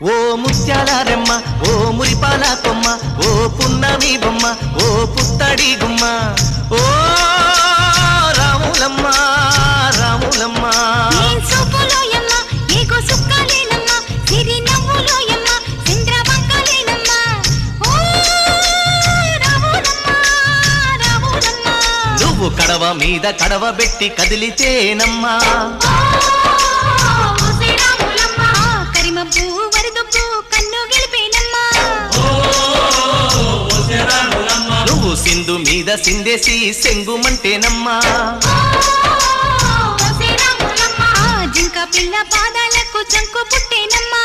ఓ ముత్యాల రెమ్మ ఓ మురిపాల కొమ్మ ఓ పున్నమి బొమ్మ ఓ పుత్తడి గుమ్మ ఓ రాములమ్మ రాములమ్మ నువ్వు కడవ మీద కడవ పెట్టి కదిలితేనమ్మా నువ్వు సింధు మీద సిందేసి సెంగుమంటేనమ్మా జింక పిల్ల పాదాలకు చంకు పుట్టేనమ్మా